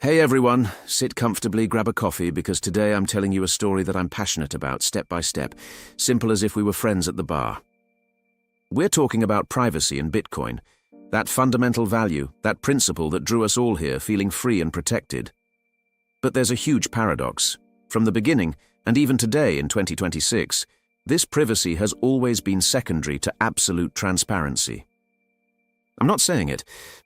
Hey everyone, sit comfortably, grab a coffee, because today I'm telling you a story that I'm passionate about, step by step, simple as if we were friends at the bar. We're talking about privacy and Bitcoin, that fundamental value, that principle that drew us all here feeling free and protected. But there's a huge paradox. From the beginning, and even today in 2026, this privacy has always been secondary to absolute transparency. I'm not saying it.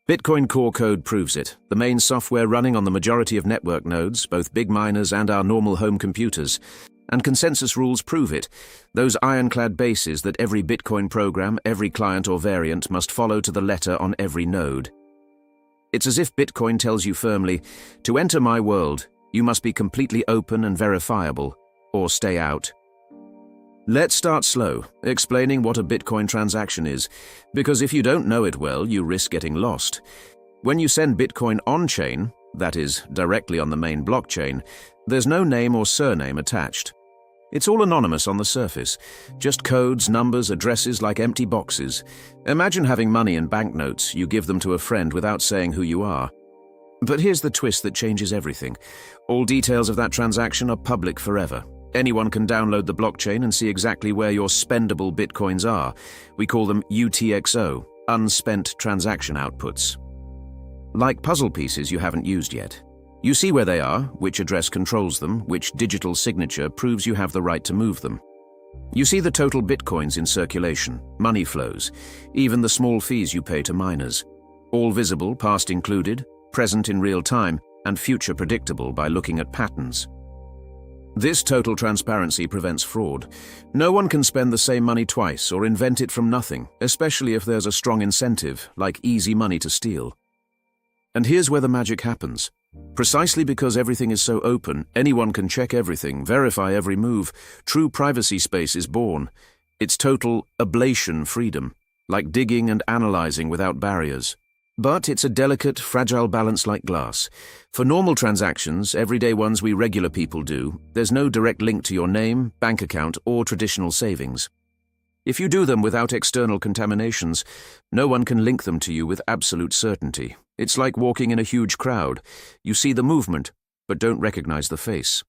Bitcoin core code proves it. The main software running on the majority of network nodes, both big miners and our normal home computers. And consensus rules prove it. Those ironclad bases that every Bitcoin program, every client or variant must follow to the letter on every node. It's as if Bitcoin tells you firmly, to enter my world, you must be completely open and verifiable, or stay out. Let's start slow, explaining what a Bitcoin transaction is, because if you don't know it well, you risk getting lost. When you send Bitcoin on-chain, that is, directly on the main blockchain, there's no name or surname attached. It's all anonymous on the surface, just codes, numbers, addresses like empty boxes. Imagine having money in banknotes, you give them to a friend without saying who you are. But here's the twist that changes everything. All details of that transaction are public forever. Anyone can download the blockchain and see exactly where your spendable Bitcoins are. We call them UTXO, unspent transaction outputs. Like puzzle pieces you haven't used yet. You see where they are, which address controls them, which digital signature proves you have the right to move them. You see the total Bitcoins in circulation, money flows, even the small fees you pay to miners. All visible, past included, present in real time, and future predictable by looking at patterns. This total transparency prevents fraud. No one can spend the same money twice or invent it from nothing, especially if there's a strong incentive, like easy money to steal. And here's where the magic happens. Precisely because everything is so open, anyone can check everything, verify every move, true privacy space is born. It's total ablation freedom, like digging and analyzing without barriers. But it's a delicate, fragile balance like glass. For normal transactions, everyday ones we regular people do, there's no direct link to your name, bank account, or traditional savings. If you do them without external contaminations, no one can link them to you with absolute certainty. It's like walking in a huge crowd. You see the movement, but don't recognize the face.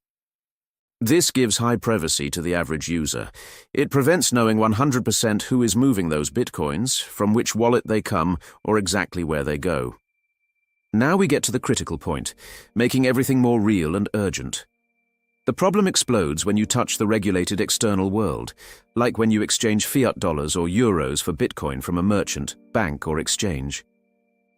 This gives high privacy to the average user. It prevents knowing 100% who is moving those Bitcoins, from which wallet they come, or exactly where they go. Now we get to the critical point, making everything more real and urgent. The problem explodes when you touch the regulated external world, like when you exchange fiat dollars or euros for Bitcoin from a merchant, bank, or exchange.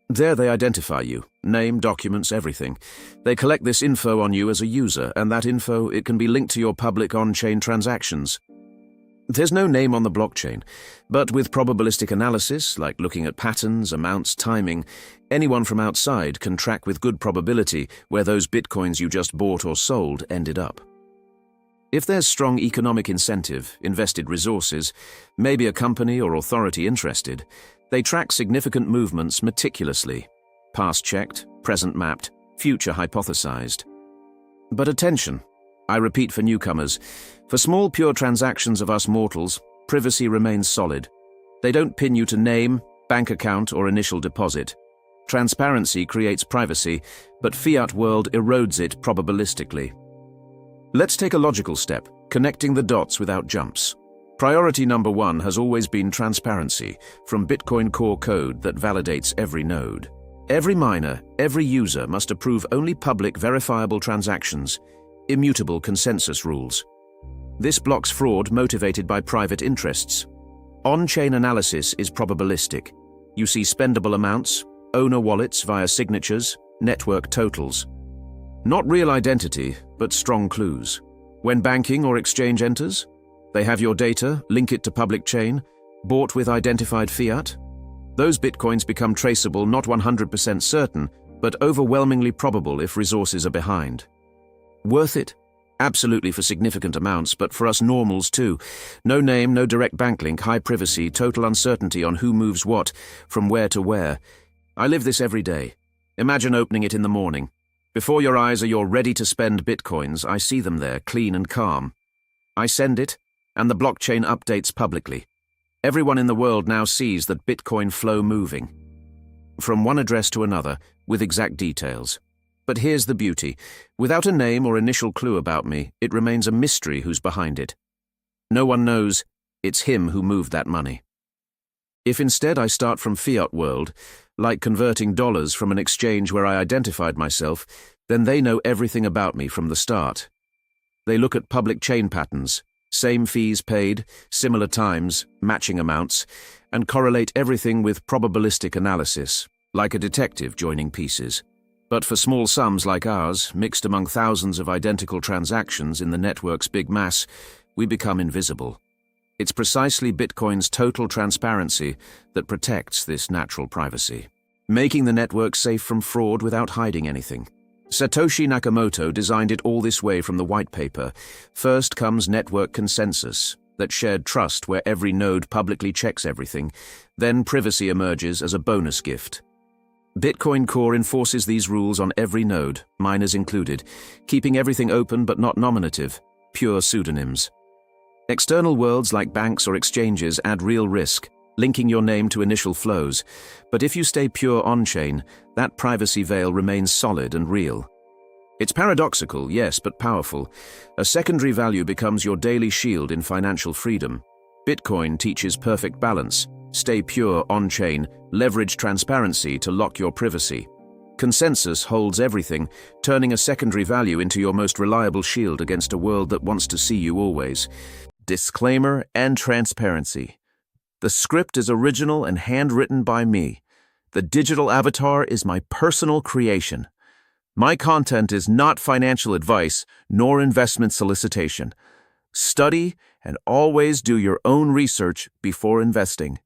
There they identify you, name, documents, everything. They collect this info on you as a user, and that info, it can be linked to your public on-chain transactions. There's no name on the blockchain, but with probabilistic analysis, like looking at patterns, amounts, timing, anyone from outside can track with good probability where those Bitcoins you just bought or sold ended up. If there's strong economic incentive, invested resources, maybe a company or authority interested, they track significant movements meticulously, past checked, present mapped, future hypothesized. But attention, I repeat for newcomers, for small pure transactions of us mortals, privacy remains solid. They don't pin you to name, bank account, or initial deposit. Transparency creates privacy, but fiat world erodes it probabilistically. Let's take a logical step, connecting the dots without jumps. Priority number one has always been transparency, from Bitcoin core code that validates every node. Every miner, every user must approve only public verifiable transactions, immutable consensus rules. This blocks fraud motivated by private interests. On-chain analysis is probabilistic. You see spendable amounts, owner wallets via signatures, network totals. Not real identity, but strong clues. When banking or exchange enters, they have your data, link it to public chain, bought with identified fiat. Those Bitcoins become traceable, not 100% certain, but overwhelmingly probable if resources are behind. Worth it? Absolutely for significant amounts, but for us normals too. No name, no direct bank link, high privacy, total uncertainty on who moves what, from where to where. I live this every day. Imagine opening it in the morning. Before your eyes are your ready-to-spend Bitcoins, I see them there, clean and calm. I send it, and the blockchain updates publicly. Everyone in the world now sees that Bitcoin flow moving. From one address to another, with exact details. But here's the beauty. Without a name or initial clue about me, it remains a mystery who's behind it. No one knows it's him who moved that money. If instead I start from Fiat world, like converting dollars from an exchange where I identified myself, then they know everything about me from the start. They look at public chain patterns, same fees paid, similar times, matching amounts, and correlate everything with probabilistic analysis, like a detective joining pieces. But for small sums like ours, mixed among thousands of identical transactions in the network's big mass, we become invisible. It's precisely Bitcoin's total transparency that protects this natural privacy, making the network safe from fraud without hiding anything. Satoshi Nakamoto designed it all this way from the white paper. First comes network consensus, that shared trust where every node publicly checks everything. Then privacy emerges as a bonus gift. Bitcoin Core enforces these rules on every node, miners included, keeping everything open but not nominative, pure pseudonyms. External worlds like banks or exchanges add real risk, linking your name to initial flows. But if you stay pure on-chain, that privacy veil remains solid and real. It's paradoxical, yes, but powerful. A secondary value becomes your daily shield in financial freedom. Bitcoin teaches perfect balance. Stay pure on-chain, leverage transparency to lock your privacy. Consensus holds everything, turning a secondary value into your most reliable shield against a world that wants to see you always. Disclaimer and transparency. The script is original and handwritten by me. The digital avatar is my personal creation. My content is not financial advice nor investment solicitation. Study and always do your own research before investing.